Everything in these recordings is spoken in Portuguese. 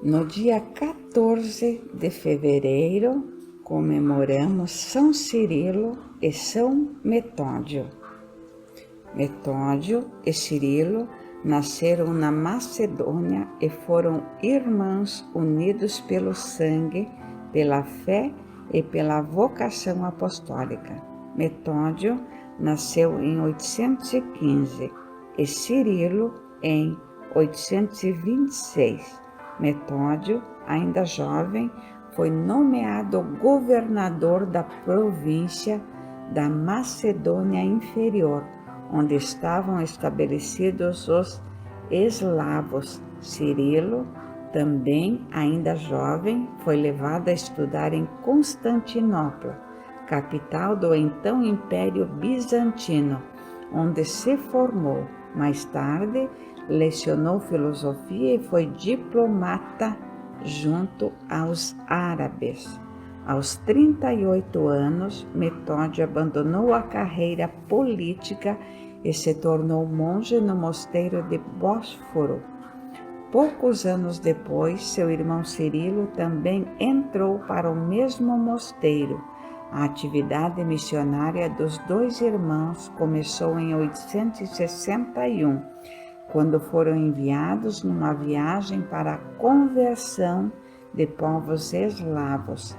No dia 14 de fevereiro, comemoramos São Cirilo e São Metódio. Metódio e Cirilo nasceram na Macedônia e foram irmãos unidos pelo sangue, pela fé e pela vocação apostólica. Metódio nasceu em 815 e Cirilo em 826. Metódio, ainda jovem, foi nomeado governador da província da Macedônia Inferior, onde estavam estabelecidos os eslavos. Cirilo, também ainda jovem, foi levado a estudar em Constantinopla, capital do então Império Bizantino, onde se formou. Mais tarde, lecionou filosofia e foi diplomata junto aos árabes. Aos 38 anos, Metódio abandonou a carreira política e se tornou monge no mosteiro de Bósforo. Poucos anos depois, seu irmão Cirilo também entrou para o mesmo mosteiro. A atividade missionária dos dois irmãos começou em 861, quando foram enviados numa viagem para a conversão de povos eslavos.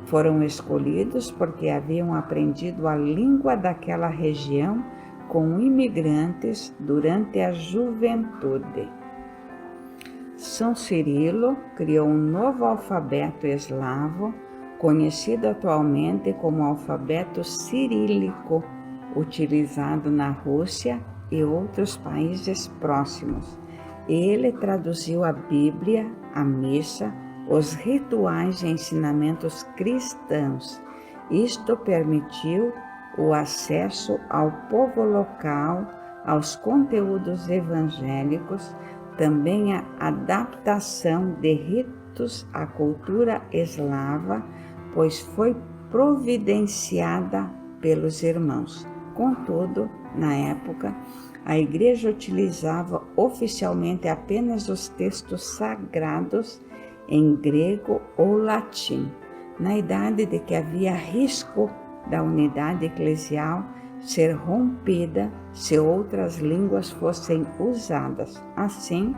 Foram escolhidos porque haviam aprendido a língua daquela região com imigrantes durante a juventude. São Cirilo criou um novo alfabeto eslavo, conhecido atualmente como alfabeto cirílico, utilizado na Rússia e outros países próximos. Ele traduziu a Bíblia, a missa, os rituais e ensinamentos cristãos. Isto permitiu o acesso ao povo local, aos conteúdos evangélicos, também a adaptação de ritos à cultura eslava, pois foi providenciada pelos irmãos. Contudo, na época, a Igreja utilizava oficialmente apenas os textos sagrados em grego ou latim. Na idade de que havia risco da unidade eclesial ser rompida se outras línguas fossem usadas. Assim,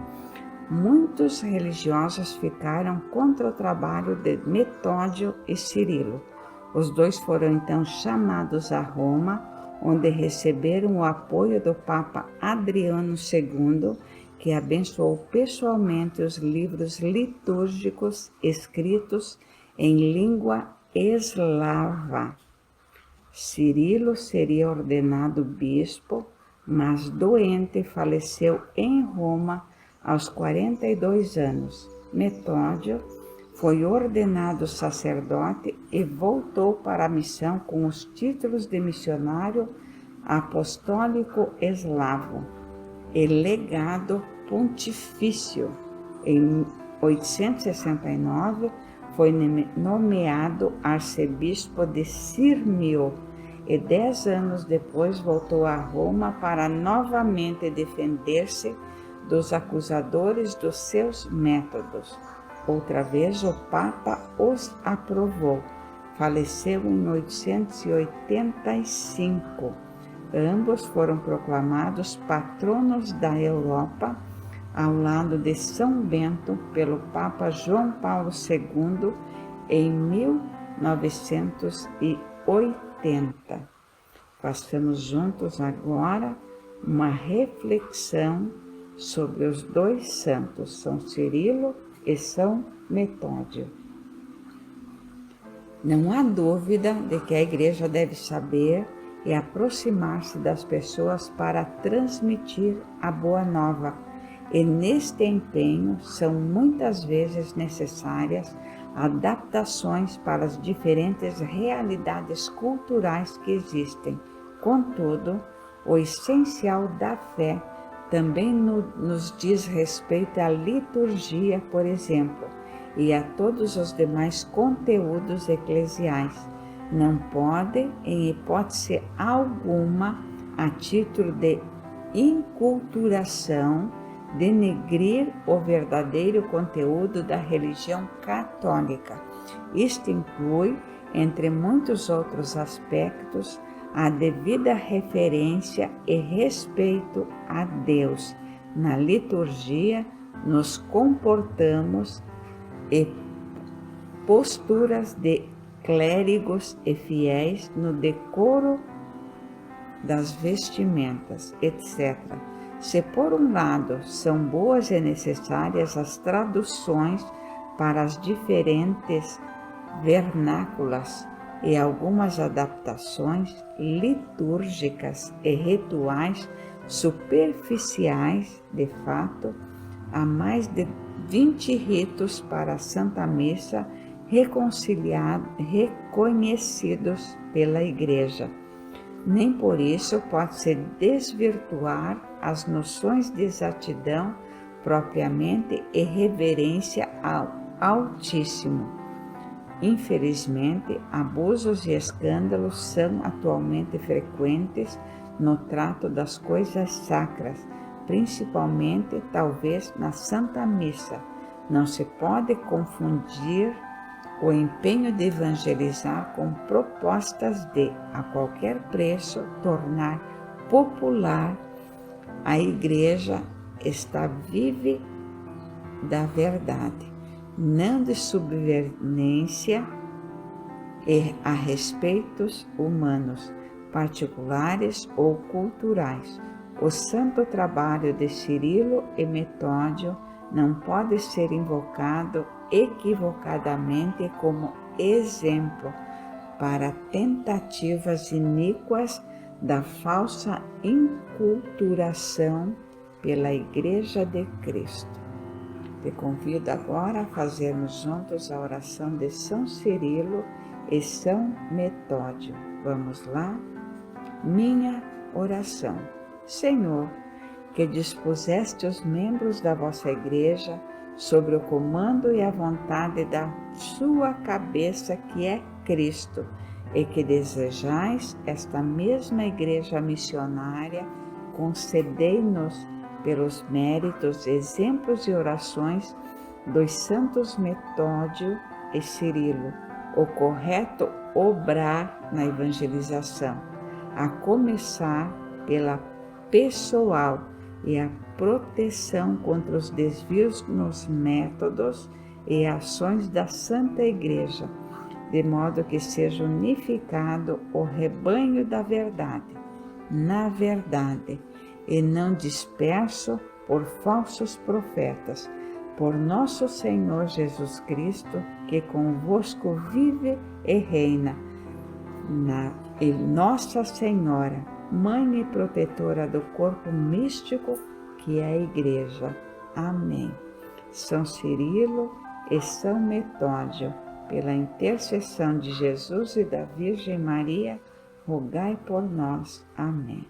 muitos religiosos ficaram contra o trabalho de Metódio e Cirilo. Os dois foram então chamados a Roma, onde receberam o apoio do Papa Adriano II, que abençoou pessoalmente os livros litúrgicos escritos em língua eslava. Cirilo seria ordenado bispo, mas doente faleceu em Roma aos 42 anos. Metódio foi ordenado sacerdote e voltou para a missão com os títulos de missionário apostólico eslavo e legado pontifício. Em 869, foi nomeado arcebispo de Sírmio e 10 anos depois voltou a Roma para novamente defender-se dos acusadores dos seus métodos. Outra vez o Papa os aprovou. Faleceu em 885. Ambos foram proclamados patronos da Europa, ao lado de São Bento, pelo Papa João Paulo II, em 1980. Façamos juntos agora uma reflexão sobre os dois santos, São Cirilo e São Metódio. Não há dúvida de que a Igreja deve saber e aproximar-se das pessoas para transmitir a boa nova, e neste empenho são muitas vezes necessárias adaptações para as diferentes realidades culturais que existem. Contudo, o essencial da fé também nos diz respeito à liturgia, por exemplo, e a todos os demais conteúdos eclesiais. Não pode, em hipótese alguma, a título de inculturação, denegrir o verdadeiro conteúdo da religião católica. Isto inclui, entre muitos outros aspectos, a devida referência e respeito a Deus. Na liturgia, nos comportamos e posturas de clérigos e fiéis no decoro das vestimentas, etc. Se por um lado são boas e necessárias as traduções para as diferentes vernáculas e algumas adaptações litúrgicas e rituais superficiais, de fato, há mais de 20 ritos para a Santa Missa reconhecidos pela Igreja. Nem por isso pode-se desvirtuar as noções de exatidão propriamente e reverência ao Altíssimo. Infelizmente, abusos e escândalos são atualmente frequentes no trato das coisas sacras, principalmente, talvez, na Santa Missa. Não se pode confundir o empenho de evangelizar com propostas de, a qualquer preço, tornar popular a Igreja está vive da verdade, não de subserviência e a respeitos humanos, particulares ou culturais. O santo trabalho de Cirilo e Metódio não pode ser invocado equivocadamente como exemplo para tentativas iníquas da falsa inculturação pela Igreja de Cristo. Te convido agora a fazermos juntos a oração de São Cirilo e São Metódio. Vamos lá? Minha oração. Senhor, que dispuseste os membros da vossa Igreja sobre o comando e a vontade da sua cabeça, que é Cristo, e que desejais esta mesma Igreja missionária, concedei-nos, pelos méritos, exemplos e orações dos santos Metódio e Cirilo, o correto obrar na evangelização, a começar pela pessoal e a proteção contra os desvios nos métodos e ações da Santa Igreja, de modo que seja unificado o rebanho da verdade, na verdade, e não disperso por falsos profetas, por nosso Senhor Jesus Cristo, que convosco vive e reina, e Nossa Senhora, Mãe e protetora do corpo místico que é a Igreja. Amém. São Cirilo e São Metódio, pela intercessão de Jesus e da Virgem Maria, rogai por nós. Amém.